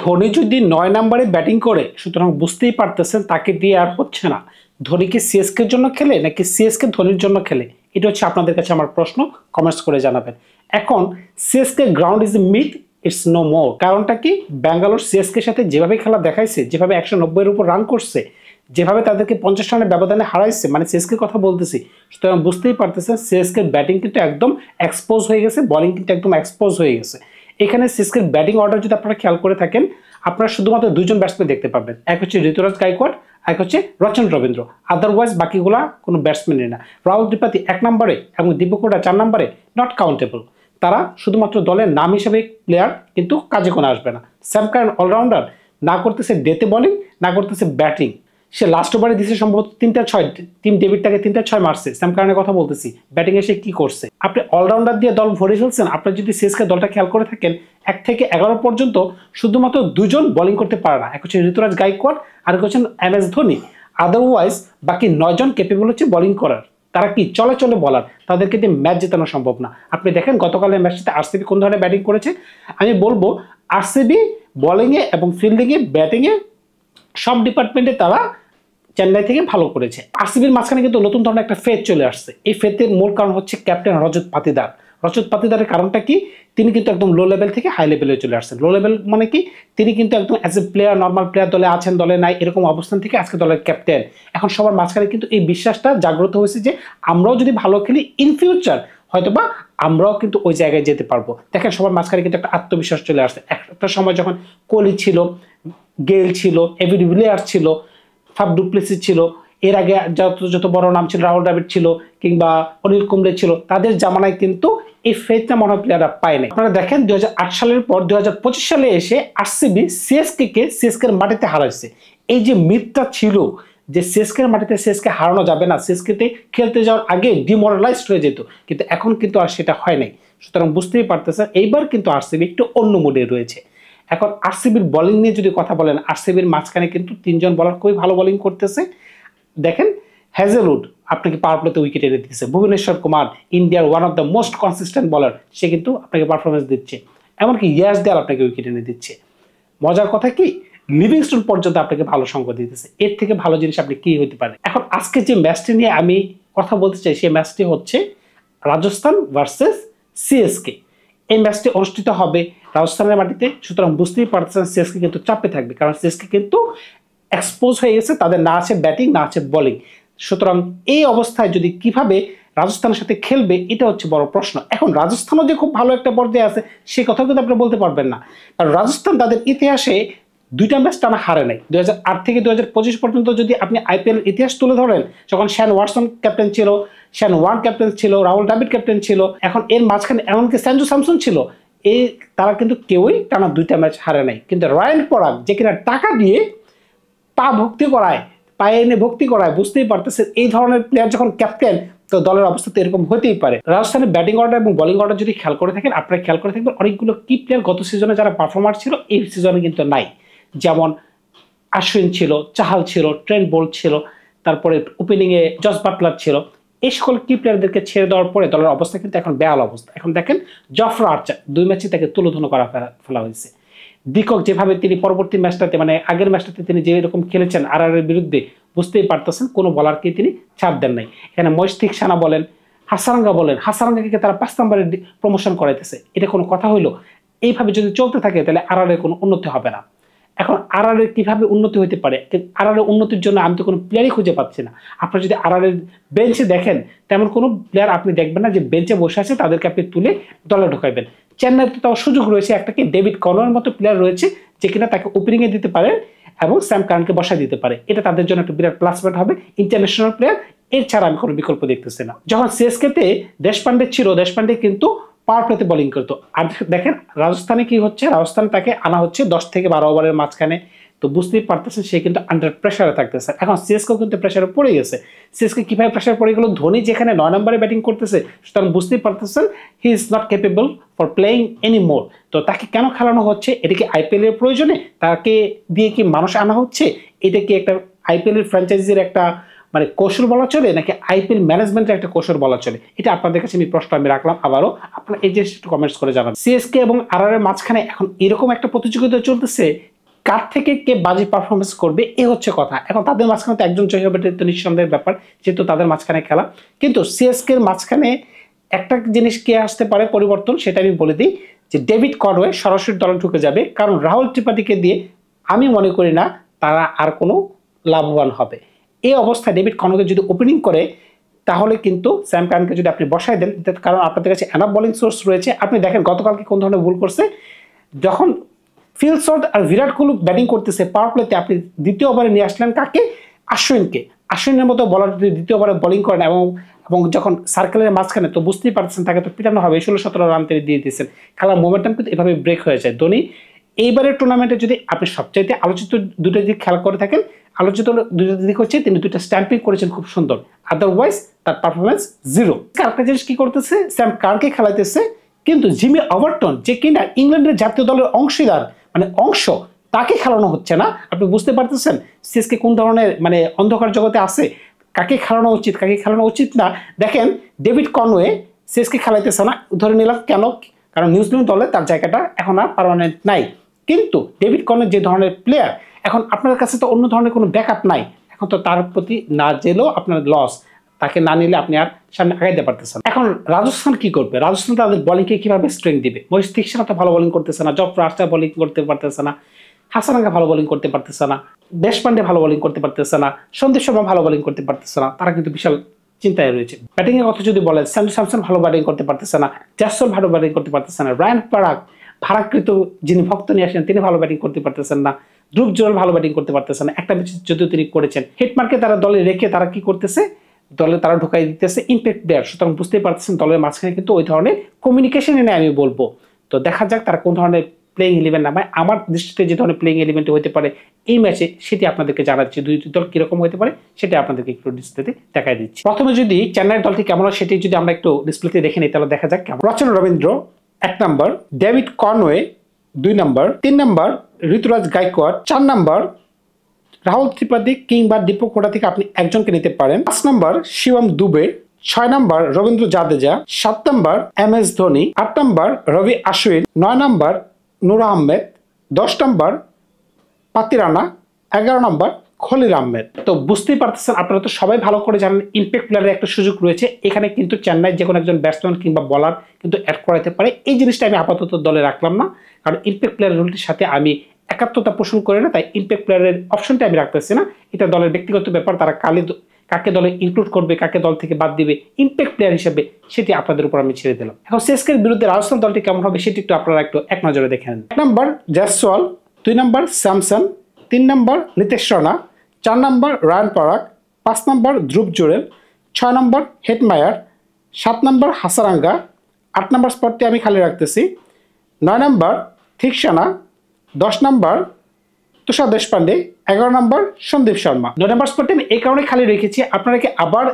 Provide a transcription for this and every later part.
ধোনি যদি 9 নম্বরে ব্যাটিং করে সুতরাং বুঝতেই পারতেছেন তাকে দিয়ে আর হচ্ছে না। ধোনি কি সিএসকে এর জন্য খেলে নাকি সিএসকে ধোনির জন্য খেলে? এটা হচ্ছে আপনাদের কাছে আমার প্রশ্ন, কমেন্টস করে জানাবেন। এখন CSK ground is a myth, it's no more. কারণটা কি? ব্যাঙ্গালোর সিএসকে সাথে যেভাবে খেলা দেখাইছে, যেভাবে 190 এর উপর রান করছে, যেভাবে তাদেরকে 50 রানের ব্যবধানে হারাইছে, মানে সিএসকে কথা বলতেছি, সুতরাং বুঝতেই পারতেছেন সিএসকে ব্যাটিং কিন্তু একদম এক্সপোজ হয়ে গেছে, বোলিং কিন্তু একদম এক্সপোজ হয়ে গেছে। এখানে সিএসকে ব্যাটিং অর্ডার যদি আপনারা খেয়াল করে থাকেন, আপনারা শুধুমাত্র দুইজন ব্যাটসম্যান দেখতে পাবেন, এক হচ্ছে ঋতুরাজ গায়কোয়াড, এক হচ্ছে রচন রবীন্দ্র। আদারওয়াইজ বাকিগুলা কোনো ব্যাটসম্যানই না। রাহুল ত্রিপাঠী 1 নম্বরে এবং দীপক হুডা 4 নম্বরে, নট কাউন্টেবল। তারা শুধুমাত্র দলের নাম হিসেবে প্লেয়ার, কিন্তু কাজে কোনো আসবে না। স্যাম কারান অলরাউন্ডার, না করতেছে ডেতে বোলিং, না করতেছে ব্যাটিং। সে লাস্ট ওভারে দিচ্ছে সম্ভবত 3টা 6, টিম ডেভিডটাকে 3টা 6 মারছে। স্যাম কারানের কথা বলতেছি, ব্যাটিং এসে কি করছে? আপনি অলরাউন্ডার দিয়ে দল ভরে ফেলছেন। আপনার যদি সিএসকে দলটা খেয়াল করে থাকেন, 1 থেকে 11 পর্যন্ত শুধুমাত্র 2 জন বোলিং করতে পারে না, এক হচ্ছে ঋতুরাজ গায়কোয়াড আর এক হচ্ছেন এমএস ধোনি। আদারওয়াইজ বাকি 9 জন ক্যাপেবল হচ্ছে বোলিং করার। তারা কি চলে চলে বলার, তাদেরকে দিয়ে ম্যাচ জেতানো সম্ভব না। আপনি দেখেন গতকালের ম্যাচটাতে আরসিবি কোন ধরনের ব্যাটিং করেছে। আমি বলবো আরসিবি বোলিংয়ে এবং ফিল্ডিংয়ে, ব্যাটিংয়ে, সব ডিপার্টমেন্টে তারা চেন্নাই থেকে ভালো করেছে। আরসিবির মাঝখানে কিন্তু নতুন ধরনের একটা ফেজ চলে আসছে। এই ফেজের মূল কারণ হচ্ছে ক্যাপ্টেন রজত পাতিদার। রজত পাতিদারের কারণটা কি? তিনি কিন্তু একদম লো লেভেল থেকে হাই লেভেলে চলে আসছেন। লো লেভেল মানে কি? তিনি কিন্তু একদম as a player, normal player, দলে আছেন দলে নাই এরকম অবস্থান থেকে আজকে দলের ক্যাপ্টেন। এখন সবার মাঝখানে কিন্তু এই বিশ্বাসটা জাগ্রত হয়েছে যে আমরাও যদি ভালো খেলি ইন ফিউচার হয়তোবা আমরাও কিন্তু ওই জায়গায় যেতে পারবো। দেখেন সবার মাঝখানে কিন্তু একটা আত্মবিশ্বাস চলে আসছে। একটা সময় যখন কোহলি ছিল, গেইল ছিল, এভি ডিভিলিয়ার্স ছিল, ফাফ ডু প্লেসিস ছিল, এর আগে যত বড় নাম ছিল, রাহুল দ্রাবিড় ছিল কিংবা অনিল কুম্বলে ছিল, তাদের জামানায় কিন্তু এই ফেজটা মনে হয় প্লেয়াররা পায় নাই। আপনারা দেখেন 2008 সালের পর 2025 সালে এসে আরসিবি সিএসকে এর মাটিতে হারাইছে। এই যে মিথটা ছিল যে সিএসকে এর মাটিতে সিএসকে হারানো যাবে না, সিএসকেতে খেলতে যাওয়ার আগে ডিমোরালাইজড হয়ে যেত, কিন্তু এখন কিন্তু আর সেটা হয় নাই। সুতরাং বুঝতেই পারতেছেন এইবার কিন্তু আরসিবি একটু অন্য মুডে রয়েছে। এখন আরসিবির বোলিং নিয়ে যদি কথা বলেন, আরসিবির মাঝখানে কিন্তু 3 জন বোলার খুবই ভালো বোলিং করতেছে। দেখেন হ্যাজেলউড আপনাকে পাওয়ার প্লেতে উইকেট এনে দিচ্ছে। ভুবনেশ্বর কুমার, ইন্ডিয়ার one of the most consistent bowler, সে কিন্তু আপনাকে পারফরমেন্স দিচ্ছে। এমনকি ইয়াস দেয়াল আপনাকে উইকেট এনে দিচ্ছে। মজার কথা কি, লিভিংস্টোন পর্যন্ত আপনাকে ভালো সঙ্গ দিতেছে। এর থেকে ভালো জিনিস আপনি কি হতে পারে? এখন আজকে যে ম্যাচটি নিয়ে আমি কথা বলতে চাই, সেই ম্যাচটি হচ্ছে রাজস্থান ভার্সেস সিএসকে। এই ম্যাচটি অনুষ্ঠিত হবে রাজস্থানের মাটিতে। সুতরাং বুঝতেই পারতেছেন সিএসকে কিন্তু চাপে থাকবে, কারণ সিএসকে কিন্তু এক্সপোজ হয়ে গেছে, তাদের না আছে ব্যাটিং, না আছে বোলিং। সুতরাং এই অবস্থায় যদি কিভাবে রাজস্থানের সাথে খেলবে, এটা হচ্ছে বড় প্রশ্ন। এখন রাজস্থানও যে খুব ভালো একটা পর্যায়ে আছে সে কথা কিন্তু আপনি বলতে পারবেন না, কারণ রাজস্থান তাদের ইতিহাসে 2টা ম্যাচ টানা হারে নাই। 2008 থেকে 2025 পর্যন্ত যদি আপনি আইপিএল ইতিহাস তুলে ধরেন, যখন শ্যান ওয়াটসন ক্যাপ্টেন ছিল, শ্যান ওয়ার্ন ক্যাপ্টেন ছিল, রাহুল দ্রাবিড় ক্যাপ্টেন ছিল, এখন এর মাঝখানে এমনকি সঞ্জু স্যামসন ছিল, এই তারা কিন্তু কেউই টানা 2টা ম্যাচ হারে নাই। কিন্তু রয়্যাল পরাগ যে কিনা টাকা দিয়ে পা ভক্তি করায়, পায়ে এনে ভক্তি করায়, বুঝতেই পারতেছেন এই ধরনের প্লেয়ার যখন ক্যাপ্টেন, তো দলের অবস্থা তো এরকম হতেই পারে। রাজস্থানের ব্যাটিং অর্ডার এবং বোলিং অর্ডার যদি খেয়াল করে থাকেন, আপনারা খেয়াল করে থাকবেন অনেকগুলো কি প্লেয়ার গত সিজনে যারা পারফর্মার ছিল এই সিজনে কিন্তু নাই। যেমন আশ্বিন ছিল, চাহাল ছিল, ট্রেন্ট বোল্ট ছিল, তারপরে ওপেনিংয়ে জস বাটলার ছিল। এই সকল কি প্লেয়ারদেরকে ছেড়ে দেওয়ার পরে দলের অবস্থা কিন্তু এখন বেহাল অবস্থা। এখন দেখেন জফরা আর্চার 2 ম্যাচে তাকে তুলোধুনো করা ফেলা হয়েছে। ডিকক যেভাবে তিনি পরবর্তী ম্যাচটাতে, মানে আগের ম্যাচটাতে তিনি যেরকম খেলেছেন আরআরের বিরুদ্ধে, বুঝতেই পারতেছেন কোনো বলারকে তিনি ছাড় দেন নাই। এখানে মহিস্তিক সানা বলেন, হাসারাঙ্গা বলেন, হাসারাঙ্গাকে তারা 5 নম্বরে প্রমোশন করাইতেছে। এটা কোনো কথা হইলো? এইভাবে যদি চলতে থাকে তাহলে আরআরের কোনো উন্নতি হবে না। এখন আরআরের কিভাবে উন্নতি হতে পারে? আরআরের উন্নতির জন্য আমি তো কোনো প্লেয়ারই খুঁজে পাচ্ছি না। আপনারা যদি আরআরের বেঞ্চে দেখেন, তেমন কোনো প্লেয়ার আপনি দেখবেন না যে বেঞ্চে বসে আছে, তাদেরকে আপনি তুলে দলে ঢোকাইবেন। চেন্নাইতে তাও সুযোগ রয়েছে, একটা কি ডেভিড কর্নারের মতো প্লেয়ার রয়েছে যে কিনা তাকে ওপেনিংয়ে দিতে পারে এবং স্যাম কারানকে বসায় দিতে পারে। এটা তাদের জন্য একটা বিরাট প্লাস পয়েন্ট হবে। ইন্টারন্যাশনাল প্লেয়ার, এর ছাড়া আমি কোনো বিকল্প দেখতেছি না। যখন সিএসকেতে দেশপান্ডে ছিল, দেশপান্ডে কিন্তু পাওয়ার প্লেতে বোলিং করতো। আর দেখেন রাজস্থানে কি হচ্ছে, রাজস্থানে তাকে আনা হচ্ছে 10 থেকে 12 ওভারের মাঝখানে। তো বুঝতেই পারতেছেন সে কিন্তু আন্ডার প্রেসারে থাকতেছে। এখন সিএসকেও কিন্তু প্রেসারে পড়ে গেছে। সিএসকে কিভাবে প্রেসারে পড়ে গেল? ধোনি যেখানে 9 নম্বরে ব্যাটিং করতেছে, সুতরাং বুঝতেই পারতেছেন he is not capable for playing any more. তো তাকে কেন খেলানো হচ্ছে? এটা কি আইপিএল এর প্রয়োজনে তাকে দিয়ে কি মানুষ আনা হচ্ছে? এটা কি একটা আইপিএল এর ফ্র্যাঞ্চাইজির একটা মানে কৌশল বলা চলে, নাকি আইপিএল ম্যানেজমেন্টের একটা কৌশল বলা চলে? এটা আপনাদের কাছে আমি প্রশ্ন রাখলাম। আবারও আপনারা এই যে একটু কমেন্টস করে জানাবেন। সিএসকে এবং আরআর এর মাঝখানে এখন এরকম একটা প্রতিযোগিতা চলতেছে, কার থেকে কে বাজি পারফরমেন্স করবে এই হচ্ছে কথা। এখন তাদের মাঝখানে তো একজন জয় হবে, এটা তো নিঃসন্দেহের ব্যাপার, যেহেতু তাদের মাঝখানে খেলা। কিন্তু সিএসকে এর মাঝখানে একটা জিনিস কে আসতে পারে পরিবর্তন, সেটা আমি বলে দিই, যে ডেভিড কনওয়ে সরাসরি দলে ঢুকে যাবে। কারণ রাহুল ত্রিপাঠীকে দিয়ে আমি মনে করি না তারা আর কোনো লাভবান হবে। এই অবস্থায় ডেভিড কনওয়ে যদি ওপেনিং করে, তাহলে কিন্তু স্যাম কারনকে যদি আপনি বসায় দেন, কারণ আপনাদের কাছে এনাফ বোলিং সোর্স রয়েছে। আপনি দেখেন গতকালকে কোন ধরনের ভুল করছে, যখন ফিল শট আর বিরাট কোহলি ব্যাটিং করতেছে পাওয়ার প্লেতে, আপনি দ্বিতীয় ওভারে নিয়ে আসলেন কাকে? আশ্বিনকে। আশ্বিনের মতো বলার যদি দ্বিতীয় ওভারে বোলিং করেন এবং যখন সার্কেলের মাঝখানে, তো বুঝতেই পারছেন তাকে তো পিটানো হবে। 16-17 রান তিনি দিয়ে দিয়েছেন। খেলার মোমেন্টাম কিন্তু এভাবে ব্রেক হয়ে যায়। ধোনি এইবারের টুর্নামেন্টে যদি আপনি সবচাইতে আলোচিত দুটো দিক খেলা করে থাকেন, আলোচিত দুটো দিক হচ্ছে তিনি দুটো স্ট্যাম্পিং করেছেন খুব সুন্দর, আদারওয়াইজ তার পারফরমেন্স জিরো। আরেকটা জিনিস কি করতেছে, স্যাম কার্নকে খেলাইতেছে, কিন্তু জিমি ওভারটন যে কিনা ইংল্যান্ডের জাতীয় দলের অংশীদার, মানে অংশ, তাকে খেলানো হচ্ছে না। আপনি বুঝতে পারতেছেন সিএসকে কোন ধরনের মানে অন্ধকার জগতে আছে, কাকে খেলানো উচিত কাকে খেলানো উচিত না। দেখেন ডেভিড কনওয়ে সিএসকে খেলাইতেছে না, ধরে নিলাম কেন? কারণ নিউজিল্যান্ড দলে তার জায়গাটা এখন আর পার্মানেন্ট নাই। কিন্তু ডেভিড কনওয়ে যে ধরনের প্লেয়ার, এখন আপনার কাছে তো অন্য ধরনের কোনো ব্যাকআপ নাই, এখন তো তার প্রতি না গেলেও আপনার লস, তাকে না নিলে আপনি আর সামনে আগাইতে পারতেছেন। এখন রাজস্থান কি করবে? রাজস্থান তাদের বোলিংকে কিভাবে স্ট্রেংথ দিবে? মহিষ দীক্ষিত তো ভালো বোলিং করতেছে না, জফরা আর্চার বোলিং করতে পারতেছে না, হাসারাঙ্গা ভালো বোলিং করতে পারতেছে না, দেশপান্ডে ভালো বোলিং করতে পারতেছে না, সন্দীপ শর্মা ভালো বোলিং করতে পারতেছে না। তারা কিন্তু বিশাল চিন্তায় রয়েছে। ব্যাটিং এর কথা যদি বলেন, স্যান্ডু স্যামসন ভালো ব্যাটিং করতে পারতেছে না, জ্যাসল ভালো ব্যাটিং করতে পারতেছে না, রায়ান পরাগ ভাড়াকৃত যিনি ভক্ত নিয়ে আসেন তিনি ভালো ব্যাটিং করতে পারতেছেন না, ধ্রুব জুরেল ভালো ব্যাটিং করতে পারতেছেন না। একটা ম্যাচ যদিও তিনি করেছেন, হিটমার্কে তারা দলে রেখে তারা কি করতেছে, দলে তারা ঢুকাই দিতেছে ইম্প্যাক্ট প্লেয়ার। সুতরাং বুঝতেই পারতেছেন দলের মাঝখানে কিন্তু ওই ধরনের কমিউনিকেশন নেই আমি বলবো। তো দেখা যাক তারা কোন ধরনের প্লেইং ইলেভেন নামায়। আমার দৃষ্টিতে যে ধরনের প্লেইং ইলেভেনটি হতে পারে এই ম্যাচে, সেটি আপনাদেরকে জানাচ্ছি। দুই দল কিরকম হতে পারে সেটা আপনাদেরকে একটু ডিসপ্লেতে দেখাই দিচ্ছি। প্রথমে যদি চেন্নাইয়ের দলটি কেমন হয় সেটি যদি আমরা একটু ডিসপ্লেতে দেখে নিই, তাহলে দেখা যাক কেমন। রচনা রবীন্দ্র 1 নম্বর, ডেভিড কনওয়ে 2 নম্বর, 3 নম্বর ঋতুরাজ গায়কোয়াড়, 4 নম্বর রাহুল ত্রিপাঠী কিংবা দীপক হুডা থেকে আপনি একজনকে নিতে পারেন, 5 নম্বর শিবম দুবে, 6 নম্বর রবীন্দ্র জাদেজা, 7 নম্বর MS ধোনি, 8 নম্বর রবি আশ্বিন, 9 নম্বর নূর আহমেদ, 10 নম্বর পাতি রানা, 11 নম্বর খলিল আহমেদ। তো বুঝতেই পারতেছেন, আপনারা তো সবাই ভালো করে জানেন ইম্প্যাক্ট প্লেয়ারের একটা সুযোগ রয়েছে এখানে, কিন্তু চেন্নাই যে কোনো একজন ব্যাটসম্যান কিংবা বলার কিন্তু অ্যাড করাতে পারে। এই জিনিসটা আমি আপাতত দলে রাখলাম না, কারণ ইম্প্যাক্ট প্লেয়ারের রুলটির সাথে আমি একাত্মতা পোষণ করে না, তাই ইম্প্যাক্ট প্লেয়ারের অপশনটা আমি রাখতেছি না। এটা দলের ব্যক্তিগত ব্যাপার, তারা কাকে দলে ইনক্লুড করবে, কাকে দল থেকে বাদ দিবে ইম্প্যাক্ট প্লেয়ার হিসেবে, সেটি আপনাদের উপর আমি ছেড়ে দিলাম। এখন সিএসকের বিরুদ্ধে রাজস্থান দলটি কেমন হবে সেটি একটু আপনারা একটু এক নজরে দেখে নেন। 1 নম্বর জয়সওয়াল, 2 নম্বর স্যামসন, 3 নম্বর নিতেশ রানা, 4 নম্বর রায়ান পরাগ, 5 নম্বর ধ্রুব জুরেল, 6 নম্বর হেটমায়ার, 7 নম্বর হাসারাঙ্গা, 8 নম্বর স্পটটি আমি খালি রাখতেছি, 9 নম্বর থিকসানা, 10 নম্বর তুষার দেশপান্ডে, 11 নম্বর সন্দীপ শর্মা। 9 নম্বর স্পটটি আমি এই কারণে খালি রেখেছি, আপনারা কি আবার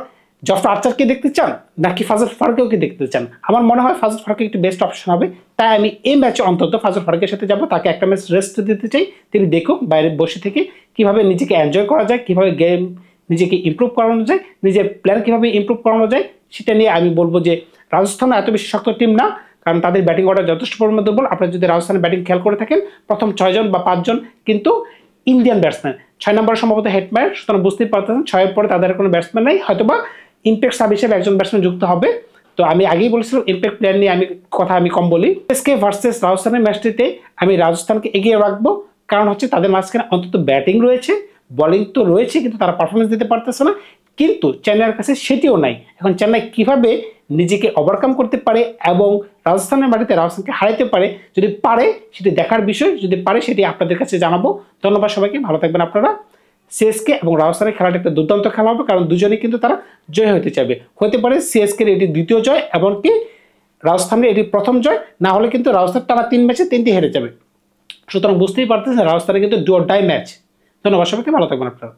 জফর আর্চারকে দেখতে চান নাকি ফাজল ফারুককেও কি দেখতে চান? আমার মনে হয় ফাজল ফারুক একটু বেস্ট অপশন হবে, তাই আমি এই ম্যাচে অন্তত ফাজল ফারুকের সাথে যাব। তাকে একটা ম্যাচ রেস্ট দিতে চাই, তিনি দেখুক বাইরে বসে থেকে কিভাবে নিজেকে এনজয় করা যায়, কিভাবে গেম নিজেকে ইমপ্রুভ করানো যায়, নিজের প্ল্যান কিভাবে ইমপ্রুভ করানো যায়, সেটা নিয়ে আমি বলবো যে রাজস্থান এত বেশি শক্ত টিম না, কারণ তাদের ব্যাটিং অর্ডার যথেষ্ট পরিমাণে দুর্বল। আপনারা যদি রাজস্থানের ব্যাটিং খেয়াল করে থাকেন, প্রথম 6 জন বা 5 জন কিন্তু ইন্ডিয়ান ব্যাটসম্যান, 6 নম্বর সম্ভবত হেটমায়ার। সুতরাং বুঝতেই পারতেছেন 6-এর পরে তাদের কোনো ব্যাটসম্যান নাই, হয়তোবা ইম্প্যাক্ট সাব হিসেবে একজন ব্যাটসম্যান যুক্ত হবে। তো আমি আগেই বলেছিলাম ইম্প্যাক্ট প্লেয়ার নিয়ে আমি কম বলি। এসকে ভার্সেস রাজস্থানের ম্যাচটিতে আমি রাজস্থানকে এগিয়ে রাখবো, কারণ হচ্ছে তাদের মাঝখানে অন্তত ব্যাটিং রয়েছে, বোলিং তো রয়েছে, কিন্তু তারা পারফরমেন্স দিতে পারতেছে না। কিন্তু চেন্নাইয়ের কাছে সেটিও নাই। এখন চেন্নাই কিভাবে নিজেকে ওভারকাম করতে পারে এবং রাজস্থানের মাটিতে রাজস্থানকে হারাইতে পারে, যদি পারে সেটি দেখার বিষয়, যদি পারে সেটি আপনাদের কাছে জানাবো। ধন্যবাদ সবাইকে, ভালো থাকবেন আপনারা। সিএসকে এবং রাজস্থানের খেলাটা একটা দুর্দান্ত খেলা হবে, কারণ দুজনেই কিন্তু তারা জয় হতে চাইবে। হতে পারে সিএসকের এটি দ্বিতীয় জয়, এমনকি রাজস্থানের এটি প্রথম জয়, না হলে কিন্তু রাজস্থান টানা 3 ম্যাচে 3টি হেরে যাবে। সুতরাং বুঝতেই পারতেছেন রাজস্থানের কিন্তু ডু অর ডাই ম্যাচ। ধন্যবাদ সবাইকে, ভালো থাকবেন আপনারা।